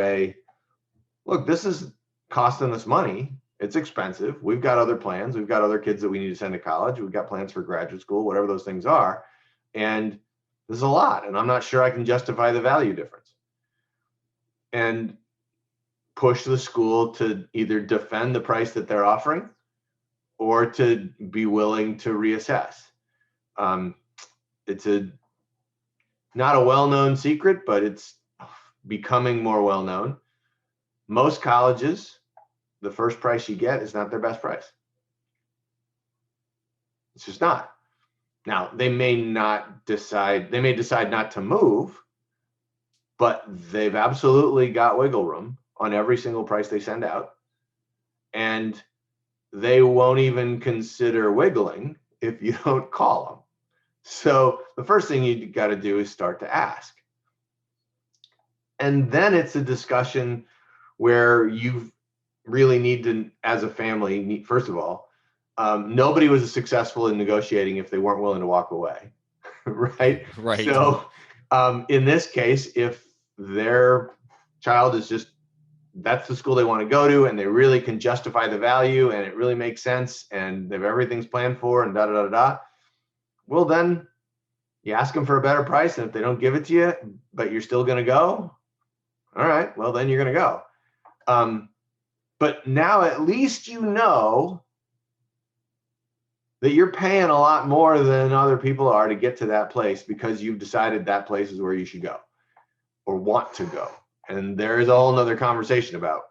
look, this is costing us money. It's expensive. We've got other plans. We've got other kids that we need to send to college. We've got plans for graduate school, whatever those things are. And this is a lot. And I'm not sure I can justify the value difference. And push the school to either defend the price that they're offering or to be willing to reassess. It's not a well-known secret, but it's becoming more well-known. Most colleges, the first price you get is not their best price. It's just not. Now, they may decide not to move, but they've absolutely got wiggle room on every single price they send out. And they won't even consider wiggling if you don't call them. So the first thing you got to do is start to ask. And then it's a discussion where you really need to, as a family, first of all, nobody was successful in negotiating if they weren't willing to walk away, right? Right. So in this case, if their child is that's the school they want to go to, and they really can justify the value, and it really makes sense, and everything's planned for, and well, then you ask them for a better price, and if they don't give it to you, but you're still going to go, all right, well, then you're going to go. But now at least you know that you're paying a lot more than other people are to get to that place because you've decided that place is where you should go or want to go. And there is a whole nother conversation about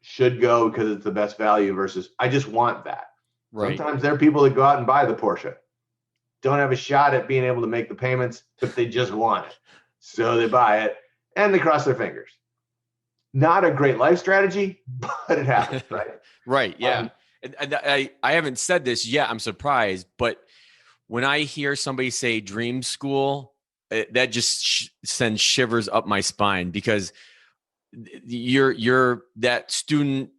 should go because it's the best value versus I just want that. Right. Sometimes there are people that go out and buy the Porsche, don't have a shot at being able to make the payments, but they just want it. So they buy it and they cross their fingers. Not a great life strategy, but it happens, right? Right. Yeah. And I haven't said this yet. I'm surprised, but when I hear somebody say dream school, that just sends shivers up my spine because that student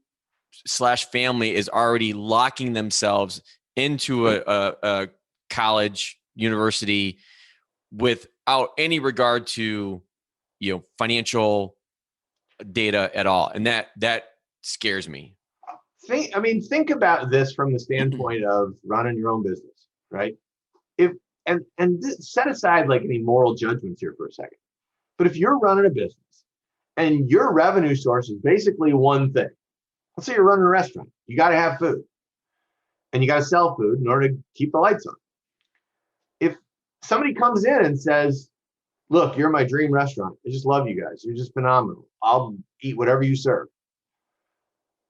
/ family is already locking themselves into a college, university without any regard to, financial data at all. And that scares me. Think about this from the standpoint of running your own business, right? Set aside like any moral judgments here for a second. But if you're running a business and your revenue source is basically one thing, let's say you're running a restaurant, you got to have food and you got to sell food in order to keep the lights on. If somebody comes in and says, look, you're my dream restaurant. I just love you guys. You're just phenomenal. I'll eat whatever you serve.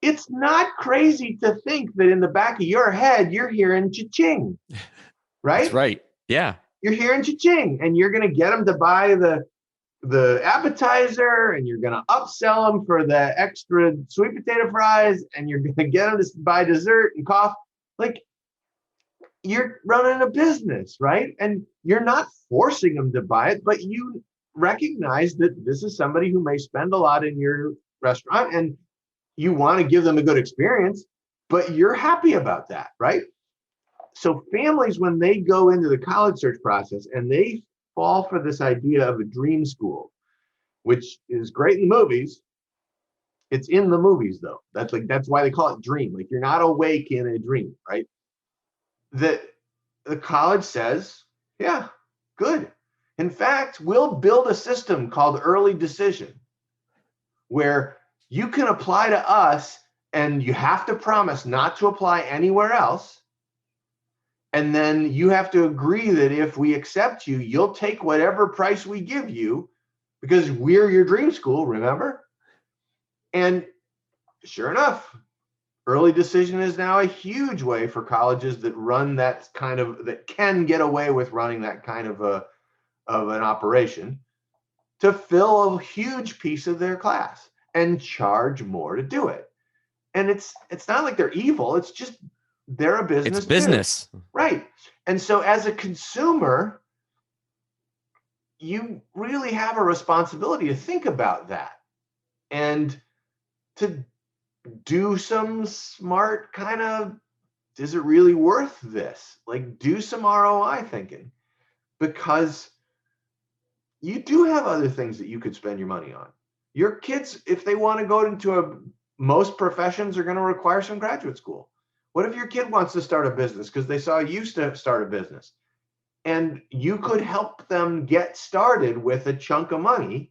it's not crazy to think that in the back of your head, you're hearing cha-ching, right? That's right. Yeah. You're hearing cha-ching, and you're going to get them to buy the appetizer, and you're going to upsell them for the extra sweet potato fries, and you're going to get them to buy dessert and coffee. Like, you're running a business, right? And you're not forcing them to buy it, but you recognize that this is somebody who may spend a lot in your restaurant, and you want to give them a good experience, but you're happy about that, right? So families, when they go into the college search process and they fall for this idea of a dream school, which is great in the movies, it's in the movies though. That's why they call it dream. Like, you're not awake in a dream, right? The college says, yeah, good. In fact, we'll build a system called early decision where you can apply to us and you have to promise not to apply anywhere else. And then you have to agree that if we accept you, you'll take whatever price we give you because we're your dream school, remember? And sure enough, early decision is now a huge way for colleges that run that can get away with running that kind of an operation to fill a huge piece of their class and charge more to do it. And it's not like they're evil. It's just, they're a business. It's business. Too. Right. And so as a consumer, you really have a responsibility to think about that and to do some smart kind of, is it really worth this? Like, do some ROI thinking, because you do have other things that you could spend your money on. Your kids, if they want to go into most professions are going to require some graduate school. What if your kid wants to start a business because they saw you start a business, and you could help them get started with a chunk of money,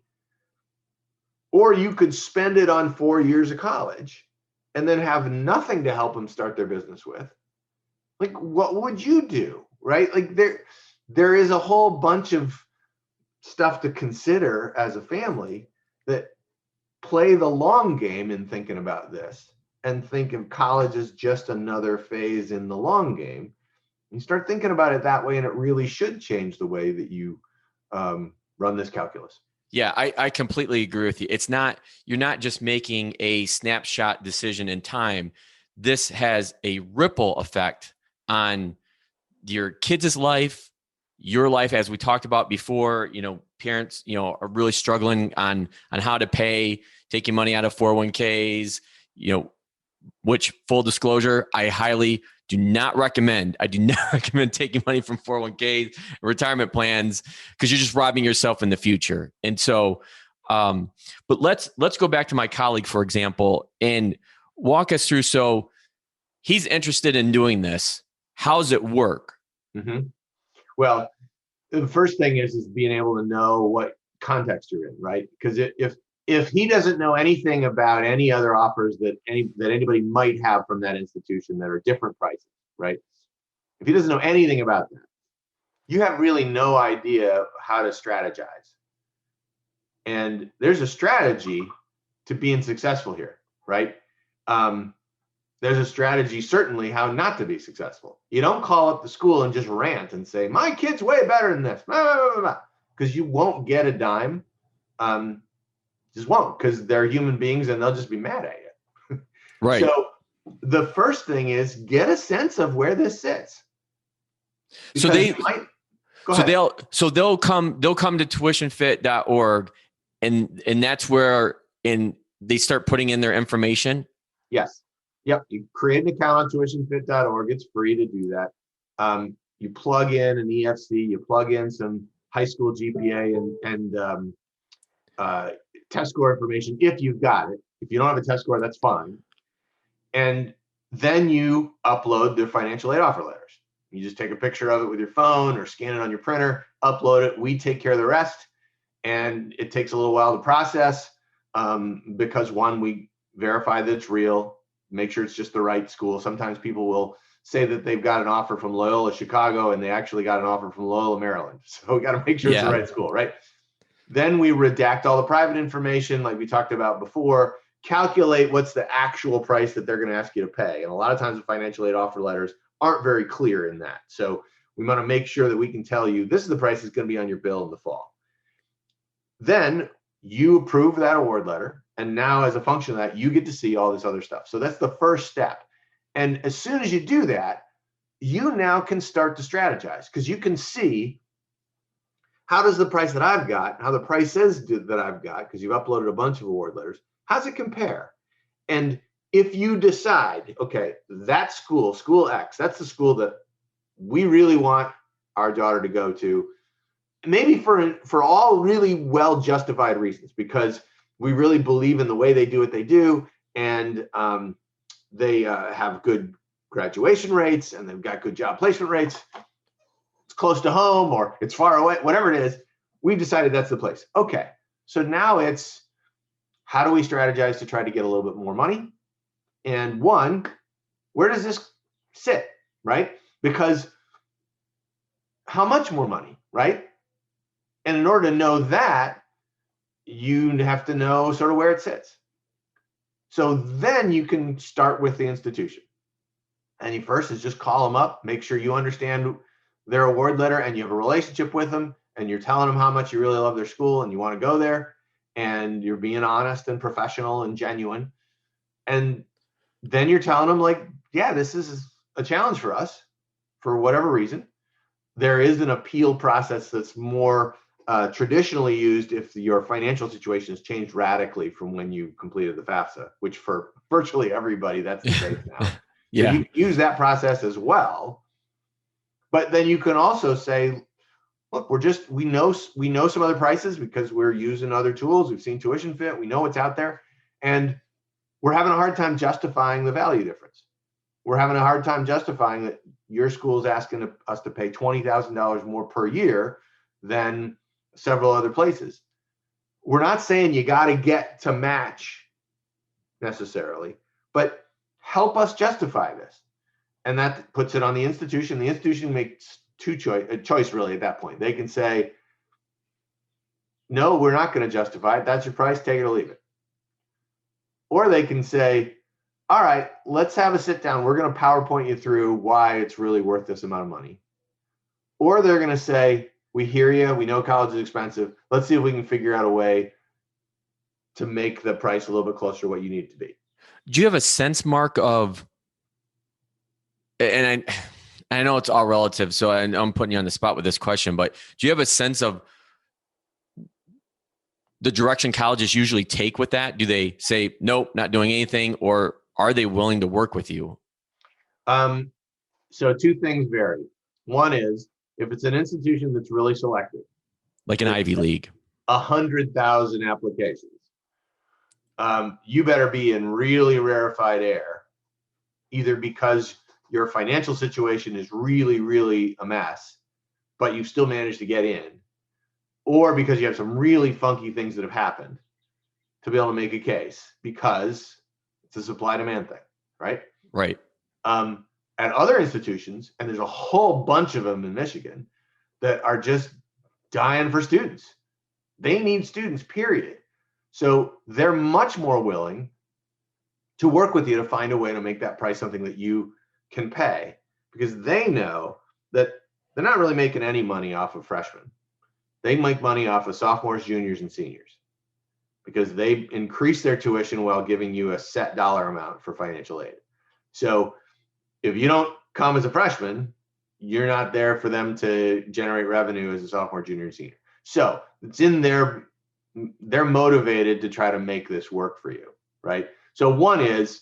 or you could spend it on 4 years of college and then have nothing to help them start their business with? Like, what would you do, right? Like, there is a whole bunch of stuff to consider as a family that play the long game in thinking about this and think of college as just another phase in the long game. You start thinking about it that way, and it really should change the way that you run this calculus. Yeah, I completely agree with you. You're not just making a snapshot decision in time. This has a ripple effect on your kids' life, your life, as we talked about before. Parents, are really struggling on how to pay, taking money out of 401ks, which, full disclosure, I do not recommend taking money from 401ks, retirement plans, because you're just robbing yourself in the future. And so, but let's go back to my colleague, for example, and walk us through. So he's interested in doing this. How's it work? Mm-hmm. Well, the first thing is being able to know what context you're in, right? Because if he doesn't know anything about any other offers that anybody might have from that institution that are different prices, right? If he doesn't know anything about that, you have really no idea how to strategize. And there's a strategy to being successful here, right? There's a strategy, certainly, how not to be successful. You don't call up the school and just rant and say, my kid's way better than this, because you won't get a dime. Just won't, because they're human beings and they'll just be mad at you. Right. So the first thing is get a sense of where this sits. So they'll come to tuitionfit.org, and that's where they start putting in their information. Yes. Yep. You create an account on tuitionfit.org. It's free to do that. You plug in an EFC, you plug in some high school GPA and test score information if you've got it. If you don't have a test score, that's fine. And then you upload their financial aid offer letters. You just take a picture of it with your phone or scan it on your printer, upload it. We take care of the rest. And it takes a little while to process because, one, we verify that it's real, make sure it's just the right school. Sometimes people will say that they've got an offer from Loyola Chicago and they actually got an offer from Loyola Maryland. So we got to make sure it's the right school, right? Then we redact all the private information like we talked about before. calculate what's the actual price that they're going to ask you to pay. And a lot of times the financial aid offer letters aren't very clear in that. So we want to make sure that we can tell you this is the price that's going to be on your bill in the fall. Then you approve that award letter. And now as a function of that, you get to see all this other stuff. So that's the first step. And as soon as you do that, you now can start to strategize, because you can see, how does the price that I've got, how the price is that I've got, because you've uploaded a bunch of award letters, how's it compare? And if you decide, okay, that school X, that's the school that we really want our daughter to go to, maybe for all really well justified reasons, because we really believe in the way they do what they do, and they have good graduation rates, and they've got good job placement rates. It's close to home, or it's far away, whatever it is, we've decided that's the place. Okay, so now it's, how do we strategize to try to get a little bit more money? And one, where does this sit, right? Because how much more money, right? And in order to know that, you have to know sort of where it sits. So then you can start with the institution. And you first is just call them up, make sure you understand their award letter and you have a relationship with them, and you're telling them how much you really love their school and you want to go there, and you're being honest and professional and genuine. And then you're telling them, like, yeah, this is a challenge for us for whatever reason. There is an appeal process that's more traditionally used if your financial situation has changed radically from when you completed the FAFSA, which for virtually everybody, that's the case now. Yeah. So you can use that process as well. But then you can also say, look, we know some other prices because we're using other tools. We've seen TuitionFit. We know what's out there. And we're having a hard time justifying the value difference. We're having a hard time justifying that your school is asking us to pay $20,000 more per year than several other places. We're not saying you got to get to match necessarily, but help us justify this. And that puts it on the institution. The institution makes a choice really at that point. They can say, no, we're not going to justify it. That's your price, take it or leave it. Or they can say, all right, let's have a sit down. We're going to PowerPoint you through why it's really worth this amount of money. Or they're going to say, we hear you. We know college is expensive. Let's see if we can figure out a way to make the price a little bit closer to what you need it to be. Do you have a sense, Mark, of, and I know it's all relative, so I'm putting you on the spot with this question, but do you have a sense of the direction colleges usually take with that? Do they say, nope, not doing anything, or are they willing to work with you? So two things vary. One is, if it's an institution that's really selective, like an Ivy League, 100,000 applications, you better be in really rarefied air, either because your financial situation is really, really a mess, but you've still managed to get in, or because you have some really funky things that have happened to be able to make a case, because it's a supply-demand thing, right? Right. At other institutions, and there's a whole bunch of them in Michigan, that are just dying for students. They need students, period. So they're much more willing to work with you to find a way to make that price something that you can pay, because they know that they're not really making any money off of freshmen. They make money off of sophomores, juniors, and seniors, because they increase their tuition while giving you a set dollar amount for financial aid. So if you don't come as a freshman, you're not there for them to generate revenue as a sophomore, junior, and senior. So it's in their, they're motivated to try to make this work for you, right? So one is,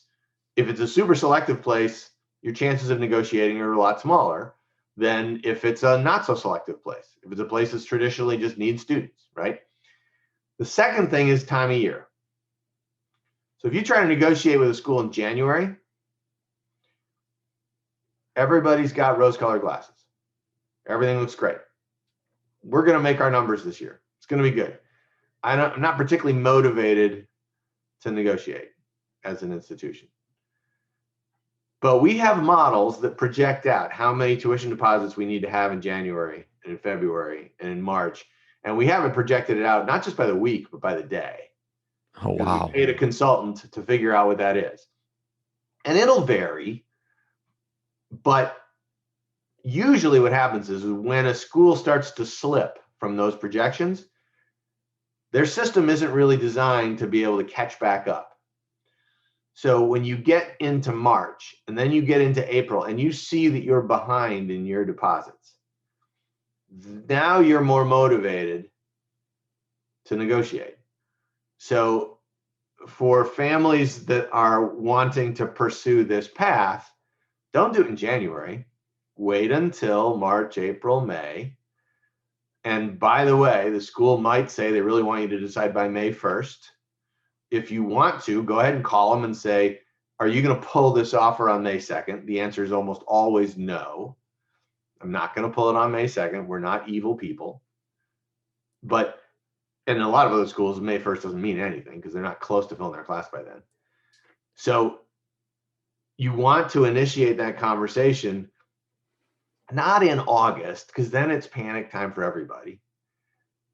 if it's a super selective place, your chances of negotiating are a lot smaller than if it's a not so selective place. If it's a place that's traditionally just needs students, right? The second thing is time of year. So if you try to negotiate with a school in January, everybody's got rose-colored glasses. Everything looks great. We're going to make our numbers this year. It's going to be good. I'm not particularly motivated to negotiate as an institution. But we have models that project out how many tuition deposits we need to have in January and in February and in March. And we haven't projected it out, not just by the week, but by the day. Oh, because wow. we paid a consultant to figure out what that is. And it'll vary, but usually what happens is when a school starts to slip from those projections, their system isn't really designed to be able to catch back up. So when you get into March and then you get into April and you see that you're behind in your deposits, now you're more motivated to negotiate. So for families that are wanting to pursue this path, don't do it in January. Wait until March, April, May. And by the way, the school might say they really want you to decide by May 1st. If you want to, go ahead and call them and say, are you going to pull this offer on May 2nd? The answer is almost always no. I'm not going to pull it on May 2nd. We're not evil people. But in a lot of other schools, May 1st doesn't mean anything because they're not close to filling their class by then. So you want to initiate that conversation not in August, because then it's panic time for everybody,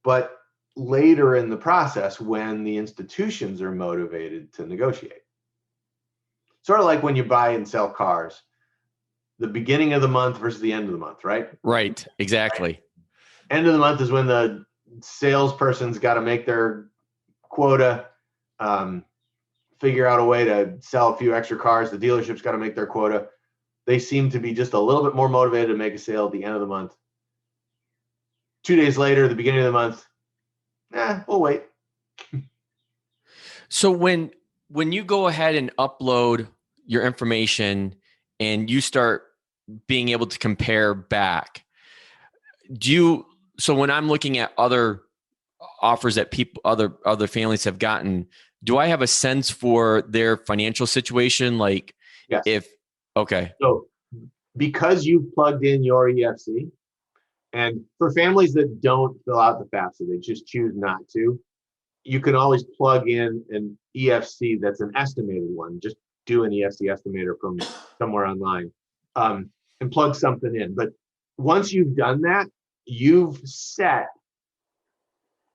but later in the process when the institutions are motivated to negotiate. Sort of like when you buy and sell cars, the beginning of the month versus the end of the month, right? Right. Exactly. End of the month is when the salesperson's got to make their quota, figure out a way to sell a few extra cars. The dealership's got to make their quota. They seem to be just a little bit more motivated to make a sale at the end of the month. 2 days later, the beginning of the month, we'll wait. So when you go ahead and upload your information and you start being able to compare back, so when I'm looking at other offers that other families have gotten, do I have a sense for their financial situation? Like, yes. Okay. So because you've plugged in your EFC, and for families that don't fill out the FAFSA, they just choose not to, you can always plug in an EFC that's an estimated one. Just do an EFC estimator from somewhere online, and plug something in. But once you've done that, you've set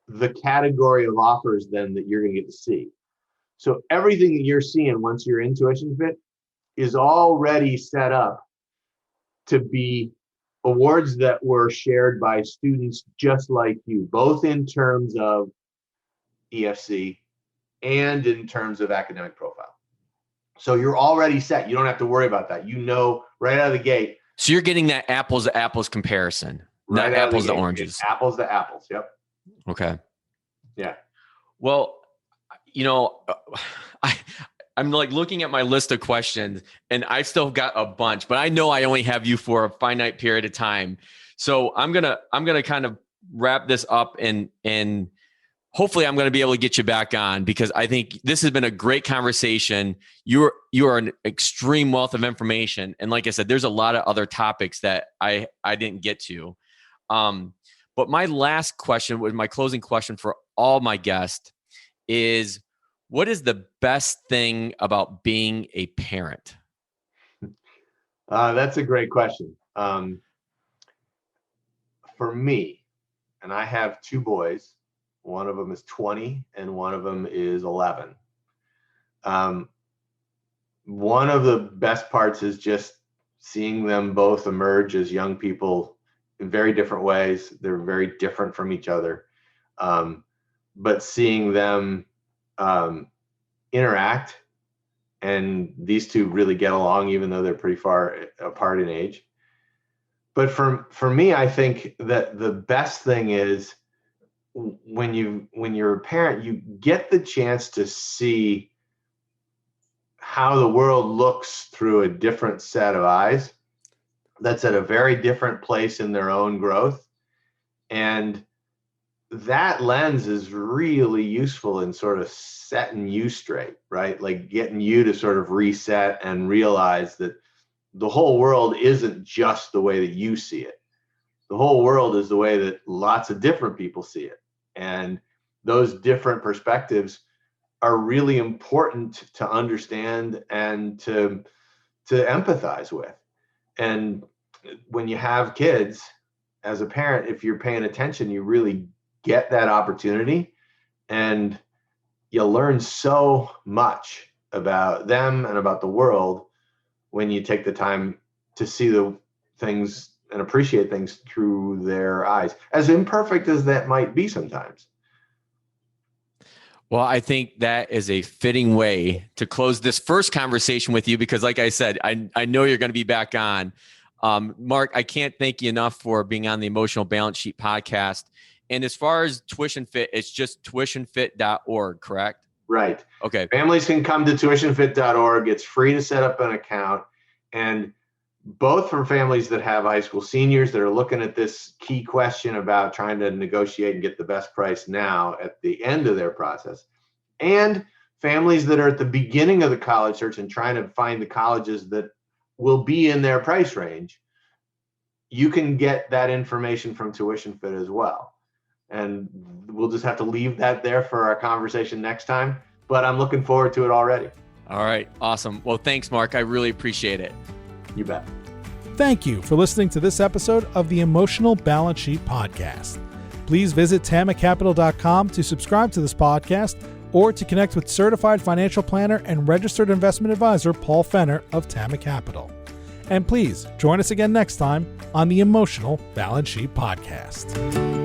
the category of offers then that you're going to get to see. So everything that you're seeing once you're in TuitionFit is already set up to be awards that were shared by students just like you, both in terms of EFC and in terms of academic profile. So you're already set. You don't have to worry about that. You know right out of the gate. So you're getting that apples to apples comparison, Right, not apples to oranges. It's apples to apples. Yep. Okay. Yeah. Well, I'm like looking at my list of questions and I've still got a bunch, but I know I only have you for a finite period of time. So I'm going to kind of wrap this up and hopefully I'm going to be able to get you back on, because I think this has been a great conversation. You are an extreme wealth of information. And like I said, there's a lot of other topics that I didn't get to. But my last question, my closing question for all my guests is, what is the best thing about being a parent? That's a great question. For me, and I have two boys, one of them is 20 and one of them is 11. One of the best parts is just seeing them both emerge as young people in very different ways. They're very different from each other. But seeing them interact, and these two really get along, even though they're pretty far apart in age. But for me, I think that the best thing is when you're a parent, you get the chance to see how the world looks through a different set of eyes that's at a very different place in their own growth. And that lens is really useful in sort of setting you straight, right? Like getting you to sort of reset and realize that the whole world isn't just the way that you see it. The whole world is the way that lots of different people see it. And those different perspectives are really important to understand and to empathize with. And when you have kids, as a parent, if you're paying attention, you really get that opportunity. And you learn so much about them and about the world when you take the time to see the things and appreciate things through their eyes, as imperfect as that might be sometimes. Well, I think that is a fitting way to close this first conversation with you, because like I said, I know you're going to be back on. Mark, I can't thank you enough for being on the Emotional Balance Sheet podcast. And as far as TuitionFit, it's just tuitionfit.org, correct? Right. Okay. Families can come to tuitionfit.org. It's free to set up an account. And both for families that have high school seniors that are looking at this key question about trying to negotiate and get the best price now at the end of their process, and families that are at the beginning of the college search and trying to find the colleges that will be in their price range, you can get that information from TuitionFit as well. And we'll just have to leave that there for our conversation next time, but I'm looking forward to it already. All right. Awesome. Well, thanks, Mark. I really appreciate it. You bet. Thank you for listening to this episode of the Emotional Balance Sheet Podcast. Please visit tamacapital.com to subscribe to this podcast or to connect with certified financial planner and registered investment advisor Paul Fenner of Tama Capital. And please join us again next time on the Emotional Balance Sheet Podcast.